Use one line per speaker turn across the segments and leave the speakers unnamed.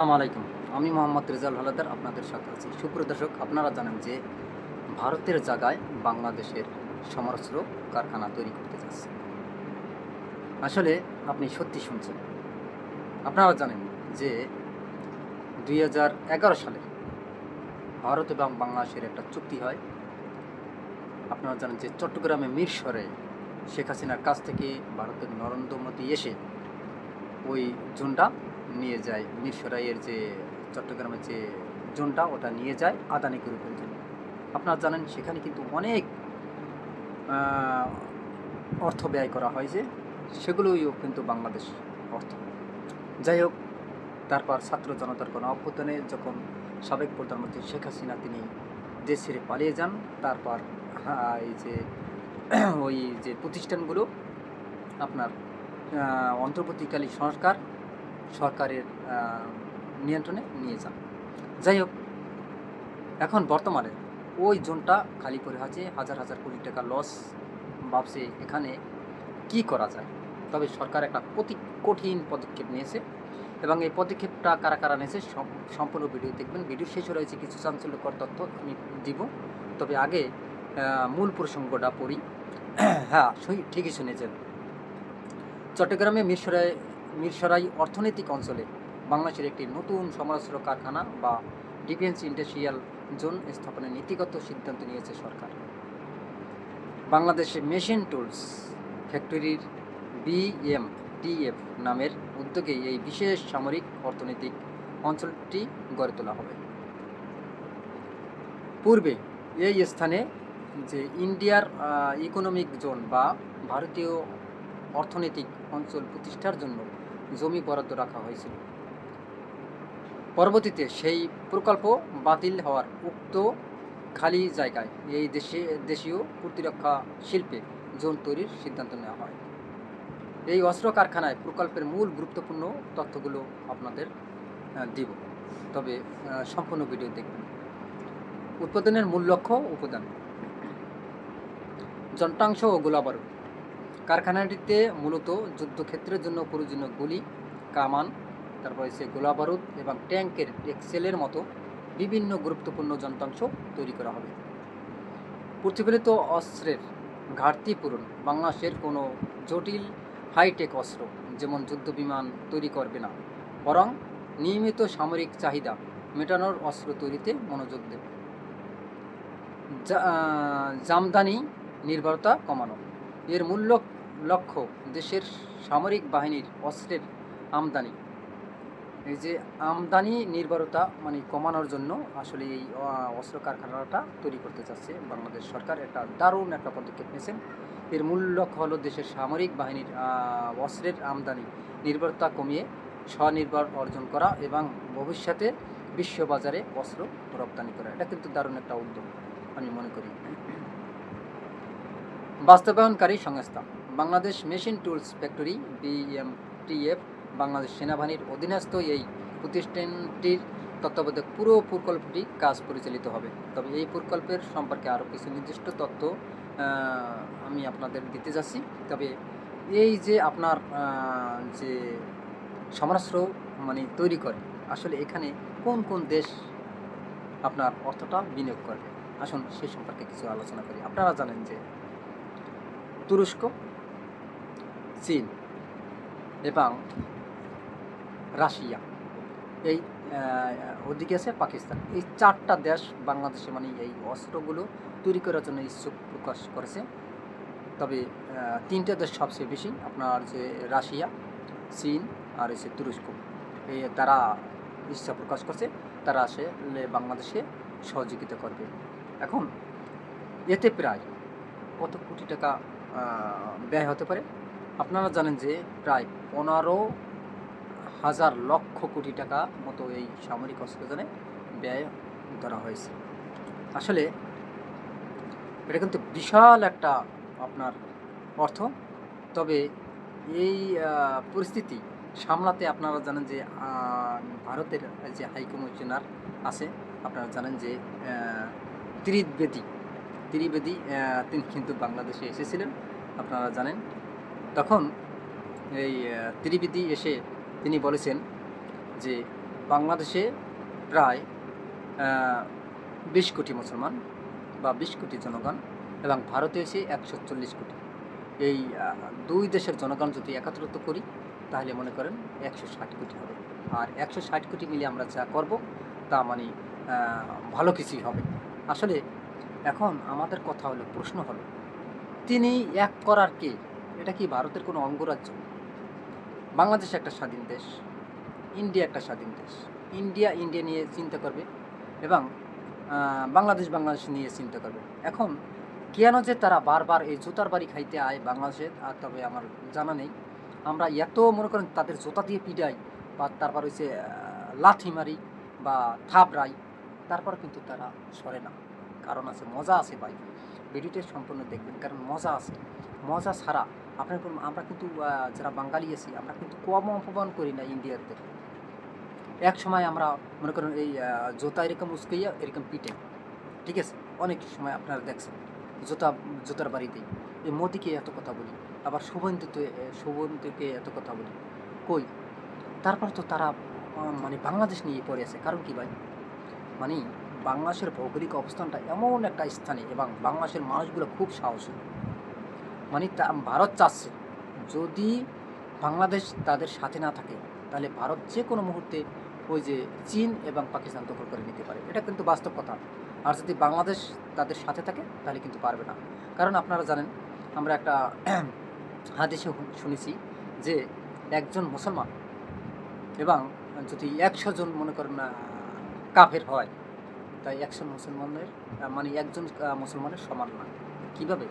আসসালামু আলাইকুম। আমি মোহাম্মদ রেজাউল হাওলাদার আপনাদের সাথে আছি। সুপ্রিয় দর্শক, আপনারা জানেন যে ভারতের জায়গায় বাংলাদেশের সমরাস্ত্র কারখানা তৈরি করতে যাচ্ছে। আসলে আপনি সত্যি শুনছেন। আপনারা জানেন যে ২০১১ সালে ভারত এবং বাংলাদেশের একটা চুক্তি হয়। আপনারা জানেন যে চট্টগ্রামে মিরসরাই শেখ হাসিনার কাছ থেকে ভারতের নরেন্দ্র মোদী এসে ওই জোনটা নিয়ে যায়। মিরসরাইয়ের যে চট্টগ্রামের যে জোনটা ওটা নিয়ে যায় আদানি গ্রুপের জন্য। আপনারা জানেন সেখানে কিন্তু অনেক আহ, অর্থ ব্যয় করা হয়, যে সেগুলোইও কিন্তু বাংলাদেশ অর্থ। যাই হোক, তারপর ছাত্র জনতার কোনো অভ্যুত্থানে যখন সাবেক প্রধানমন্ত্রী শেখ হাসিনা তিনি দেশ ছেড়ে পালিয়ে যান, তারপর এই যে ওই যে প্রতিষ্ঠানগুলো আপনার অন্তর্বর্তীকালী সরকারের নিয়ন্ত্রণে নিয়ে যান। যাই হোক, এখন বর্তমানে ওই জোনটা খালি পড়ে আছে, হাজার হাজার কোটি টাকা লস। ভাবছে এখানে কি করা যায়। তবে সরকার একটা কঠিন পদক্ষেপ নিয়েছে, এবং এই পদক্ষেপটা কারা কারা নিয়েছে সম্পূর্ণ ভিডিও দেখবেন। ভিডিও শেষে রয়েছে কিছু চাঞ্চল্যকর তথ্য আমি দিব। তবে আগে মূল প্রসঙ্গটা পড়ি। হ্যাঁ, ঠিকই শুনেছেন। চট্টগ্রামে মিরসরাই অর্থনৈতিক অঞ্চলে বাংলাদেশের একটি নতুন সমরাস্ত্র কারখানা বা ডিফেন্স ইন্ডাস্ট্রিয়াল জোন স্থাপনের নীতিগত সিদ্ধান্ত নিয়েছে সরকার। বাংলাদেশে মেশিন টুলস ফ্যাক্টরির BMTF নামের উদ্যোগে এই বিশেষ সামরিক অর্থনৈতিক অঞ্চলটি গড়ে তোলা হবে। পূর্বে এই স্থানে যে ইন্ডিয়ার ইকোনমিক জোন বা ভারতীয় অর্থনৈতিক অঞ্চল প্রতিষ্ঠার জন্য জমি বরাদ্দ রাখা হয়েছিল। পরবর্তীতে সেই প্রকল্প বাতিল হওয়ার উক্ত খালি জায়গায় এই দেশীয় প্রতিরক্ষা শিল্পে জোন তৈরির সিদ্ধান্ত নেওয়া হয়। এই অস্ত্র কারখানায় প্রকল্পের মূল গুরুত্বপূর্ণ তথ্যগুলো আপনাদের দিব। তবে সম্পূর্ণ ভিডিও দেখবেন। উৎপাদনের মূল লক্ষ্য উপাদান: যন্ত্রাংশ ও গোলাবারুদ। কারখানাটিতে মূলত যুদ্ধক্ষেত্রের জন্য প্রয়োজনীয় গুলি, কামান, তারপর হচ্ছে গোলাবারুদ এবং ট্যাঙ্কের এক্সেলের মতো বিভিন্ন গুরুত্বপূর্ণ যন্ত্রাংশ তৈরি করা হবে। প্রতিফলিত অস্ত্রের ঘাটতি পূরণ: বাংলাদেশের কোনো জটিল হাইটেক অস্ত্র যেমন যুদ্ধ বিমান তৈরি করবে না, বরং নিয়মিত সামরিক চাহিদা মেটানোর অস্ত্র তৈরিতে মনোযোগ দেবে। জামদানি নির্ভরতা কমানো: এর মূল লক্ষ্য দেশের সামরিক বাহিনীর অস্ত্রের আমদানি। এই যে আমদানি নির্ভরতা মানে কমানোর জন্য আসলে এই অস্ত্র কারখানাটা তৈরি করতে চাচ্ছে বাংলাদেশ সরকার। একটা দারুণ একটা পদক্ষেপ নিয়েছেন। এর মূল লক্ষ্য হলো দেশের সামরিক বাহিনীর অস্ত্রের আমদানি নির্ভরতা কমিয়ে স্বনির্ভর অর্জন করা এবং ভবিষ্যতে বিশ্ববাজারে অস্ত্র রপ্তানি করা। এটা কিন্তু দারুণ একটা উদ্যোগ আমি মনে করি। বাস্তবায়নকারী সংস্থা: Bangladesh machine tools factory BMTF Bangladesh সেনাবাহিনীর অধীনস্থ এই প্রতিষ্ঠানটির তত্ত্বাবধায়ক পুরো প্রকল্পটি কাজ পরিচালিত হবে। তবে এই প্রকল্পের সম্পর্কে আরও কিছু নির্দিষ্ট তথ্য আমি আপনাদের দিতে যাচ্ছি। তবে এই যে আপনার যে সমরাস্ত্র মানে তৈরি করে, আসলে এখানে কোন কোন দেশ আপনার অর্থটা বিনিয়োগ করবে, আসুন সে সম্পর্কে কিছু আলোচনা করি। আপনারা জানেন যে তুরস্ক, চীন এবং রাশিয়া, এই ওদিকে আছে পাকিস্তান, এই চারটা দেশ বাংলাদেশে মানে এই অস্ত্রগুলো তৈরি করার জন্য ইচ্ছুক প্রকাশ করেছে। তবে তিনটা দেশ সবচেয়ে বেশি, আপনার যে রাশিয়া, চীন আর হচ্ছে তুরস্ক, তারা ইচ্ছা প্রকাশ করছে তারা আসলে বাংলাদেশে সহযোগিতা করবে। এখন এতে প্রায় কত কোটি টাকা ব্যয় হতে পারে? আপনারা জানেন যে প্রায় 15,000 লক্ষ কোটি টাকা মতো এই সামরিক অস্ত্রদানে ব্যয় ধরা হয়েছে। আসলে এটা কিন্তু বিশাল একটা আপনার অর্থ। তবে এই পরিস্থিতি সামলাতে আপনারা জানেন যে ভারতের যে হাইকমিশনার আছে, আপনারা জানেন যে ত্রিবেদী তিনি কিন্তু বাংলাদেশে এসেছিলেন, আপনারা জানেন। তখন এই ত্রিবেদী এসে তিনি বলেছেন যে বাংলাদেশে প্রায় 20 কোটি মুসলমান বা 20 কোটি জনগণ, এবং ভারতে এসে 140 কোটি। এই দুই দেশের জনগণ যদি একত্রিত করি তাহলে মনে করেন 160 কোটি হবে। আর 160 কোটি মিলে আমরা যা করব তা মানে ভালো কিছুই হবে। আসলে এখন আমাদের কথা হলো, প্রশ্ন হলো, তিনি এক করার কে? এটা কি ভারতের কোনো অঙ্গরাজ্য? বাংলাদেশ একটা স্বাধীন দেশ, ইন্ডিয়া একটা স্বাধীন দেশ। ইন্ডিয়া নিয়ে চিন্তা করবে, এবং বাংলাদেশ নিয়ে চিন্তা করবে। এখন কেন যে তারা বারবার এই জুতার বাড়ি খাইতে আয় বাংলাদেশে, আর তবে আমার জানা নেই। আমরা এত মনে করেন তাদের জুতা দিয়ে পিটাই, বা তারপর হচ্ছে লাথি মারি বা থাপড়াই, তারপর কিন্তু তারা সরে না। কারণ আছে, মজা আছে ভাই। ভিডিওটি সম্পূর্ণ দেখবেন, কারণ মজা আছে। মজা ছাড়া আমরা কিন্তু যারা বাঙালি আছি, আমরা কিন্তু কম অপমান করি না ইন্ডিয়াতে। এক সময় আমরা মনে করেন এই জুতা এরকম উস্কাইয়া এরকম পিটে, ঠিক আছে? অনেক সময় আপনারা দেখছেন জুতার বাড়িতেই এই মোদিকে এত কথা বলি, আবার শুভন্তিকে এত কথা বলি, কই? তারপর তো তারা মানে বাংলাদেশ নিয়ে পড়ে আছে। কারণ কি ভাই, মানে বাংলাদেশের ভৌগোলিক অবস্থানটা এমন একটা স্থানে, এবং বাংলাদেশের মানুষগুলো খুব সাহসী। মানে ভারত চাচ্ছে যদি বাংলাদেশ তাদের সাথে না থাকে, তাহলে ভারত যে কোনো মুহূর্তে ওই যে চীন এবং পাকিস্তান দখল করে নিতে পারে। এটা কিন্তু বাস্তব কথা। আর যদি বাংলাদেশ তাদের সাথে থাকে তাহলে কিন্তু পারবে না। কারণ আপনারা জানেন, আমরা একটা হাদিসে শুনেছি যে একজন মুসলমান এবং যদি 100 জন মনে করেন কাফের হয়, তাই 100 মুসলমানের মানে একজন মুসলমানের সমান না। কীভাবে?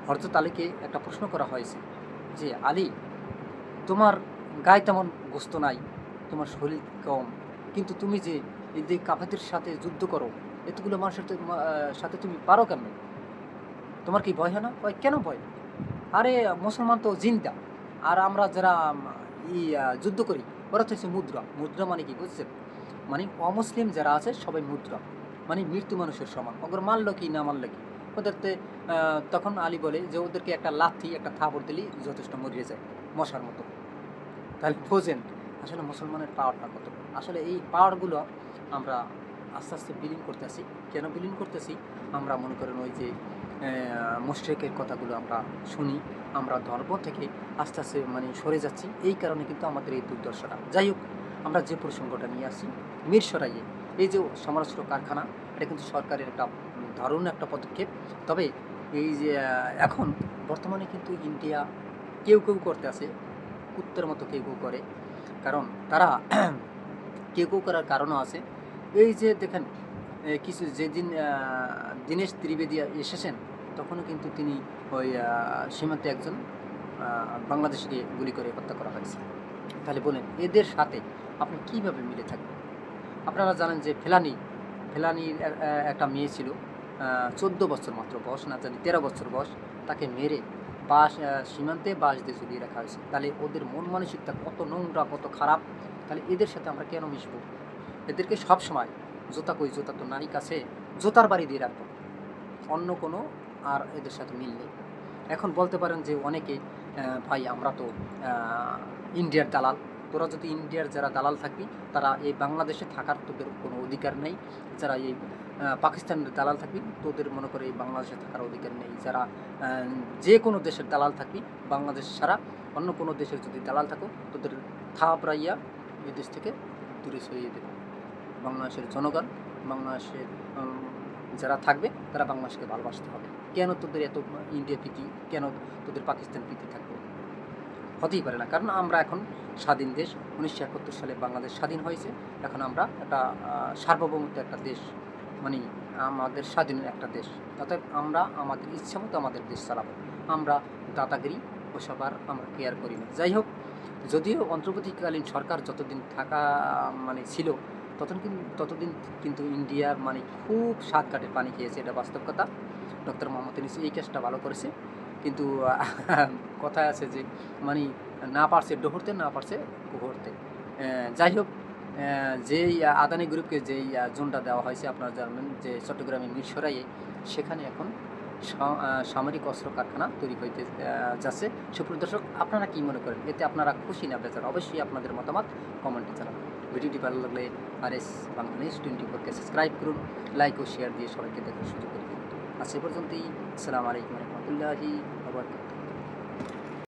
হযরত আলীকে একটা প্রশ্ন করা হয়েছে যে, আলী, তোমার গায়ে তেমন গোস্ত নাই, তোমার শরীর কম, কিন্তু তুমি যে এই যে কাফেরদের সাথে যুদ্ধ করো, এতগুলো মানুষের সাথে তুমি পারো কেন? তোমার কি ভয় হয় না? কেন ভয়? আরে মুসলমান তো জিন্দা, আর আমরা যারা যুদ্ধ করি ওরা তো হচ্ছে মুদ্রা। মুদ্রা মানে কি বুঝছেন? মানে অমুসলিম যারা আছে সবাই মুদ্রা, মানে মৃত্যু মানুষের সমান। ওদের মারলো কি না মারলো কি, ওদেরতে তখন আলী বলে যে ওদেরকে একটা লাথি একটা থাপড় দিলেই যথেষ্ট মরিয়ে যায় মশার মতো। তাহলে বোঝেন আসলে মুসলমানের পাওয়ারটা কত। আসলে এই পাওয়ারগুলো আমরা আস্তে আস্তে বিলীন করতেছি। কেন বিলীন করতেছি? আমরা মনে করেন ওই যে মুশরিকের কথাগুলো আমরা শুনি, আমরা ধর্ম থেকে আস্তে আস্তে মানে সরে যাচ্ছি। এই কারণে কিন্তু আমাদের এই দুর্দশাটা। যাই হোক, আমরা যে প্রসঙ্গটা নিয়ে আসি, মিরসরাইয়ে এই যে সমালোচনা কারখানা, এটা কিন্তু সরকারের একটা দারুণ একটা পদক্ষেপ। তবে এই যে এখন বর্তমানে কিন্তু ইন্ডিয়া কেউ করতে আছে, কুত্তের মতো কেউ করে। কারণ তারা কেউ করার কারণও আছে। এই যে দেখেন, কিছু যেদিন দীনেশ ত্রিবেদী এসেছেন, তখনও কিন্তু তিনি ওই সীমান্তে একজন বাংলাদেশিকে গুলি করে হত্যা করা হয়েছে। তাহলে বলেন, এদের সাথে আপনি কীভাবে মিলে থাকবেন? আপনারা জানেন যে ফেলানির একটা মেয়ে ছিল, 14 বছর মাত্র বয়স, না জানি 13 বছর বয়স, তাকে মেরে সীমান্তে বাঁশ দিয়ে ঝুলিয়ে রাখা হয়েছে। তাহলে ওদের মন মানসিকতা কত নোংরা, কত খারাপ। তাহলে এদের সাথে আমরা কেন মিশবো? এদেরকে সবসময় জুতা তো নারী কাছে, জুতার বাড়ি দিয়ে রাখবো, অন্য কোনো আর এদের সাথে মিল নেই। এখন বলতে পারেন যে অনেকে, ভাই আমরা তো ইন্ডিয়ার দালাল। তোরা যদি ইন্ডিয়ার যারা দালাল থাকবি, তারা এই বাংলাদেশে থাকার তোদের কোনো অধিকার নেই। যারা এই পাকিস্তানের দালাল থাকবি, তোদের মনে করে এই বাংলাদেশে থাকার অধিকার নেই। যারা যে কোনো দেশের দালাল থাকবি, বাংলাদেশ ছাড়া অন্য কোনো দেশের যদি দালাল থাকো, তোদের থাপড়াইয়া এই দেশ থেকে দূরে সরিয়ে দেবে। বাংলাদেশের জনগণ, বাংলাদেশের যারা থাকবে, তারা বাংলাদেশকে ভালোবাসতে হবে। কেন তোদের এত ইন্ডিয়া প্রীতি, কেন তোদের পাকিস্তান প্রীতি থাকবে? হতেই পারে না। কারণ আমরা এখন স্বাধীন দেশ। 1971 সালে বাংলাদেশ স্বাধীন হয়েছে। এখন আমরা একটা সার্বভৌমত্ব একটা দেশ, মানে আমাদের স্বাধীন একটা দেশ। অতএব আমরা আমাদের ইচ্ছা মতো আমাদের দেশ চালাবো। আমরা দাদাগিরি ওসব আর আমরা কেয়ার করি না। যাই হোক, যদিও অন্তর্বর্তীকালীন সরকার যতদিন থাকা মানে ছিল, ততদিন কিন্তু ইন্ডিয়া মানে খুব স্বাদ কাটে পানি খেয়েছে, এটা বাস্তব কথা। ডক্টর মোহাম্মদ ইউনূস এই কাজটা ভালো করেছে, কিন্তু কথায় আছে যে মানে না পারছে ডহরতে, না পারছে ঘুরতে। যাই হোক, যেই আদানি গ্রুপকে যেই জোনটা দেওয়া হয়েছে, আপনারা জানেন যে চট্টগ্রামের মিরসরাইয়ে, সেখানে এখন সামরিক অস্ত্র কারখানা তৈরি হইতে যাচ্ছে। সুপ্রিয় দর্শক, আপনারা কি মনে করেন? এতে আপনারা খুশি না বেজার? অবশ্যই আপনাদের মতামত কমেন্টে জানাবেন। ভিডিওটি ভালো লাগলে RS বাংলা নিউজ 24-কে সাবস্ক্রাইব করুন, লাইক ও শেয়ার দিয়ে সবাইকে দেখার সুযোগ করে দিন। আজ এ পর্যন্তই। আসসালামু আলাইকুম ওয়া রাহমাতুল্লাহি ওয়া বারাকাতুহু।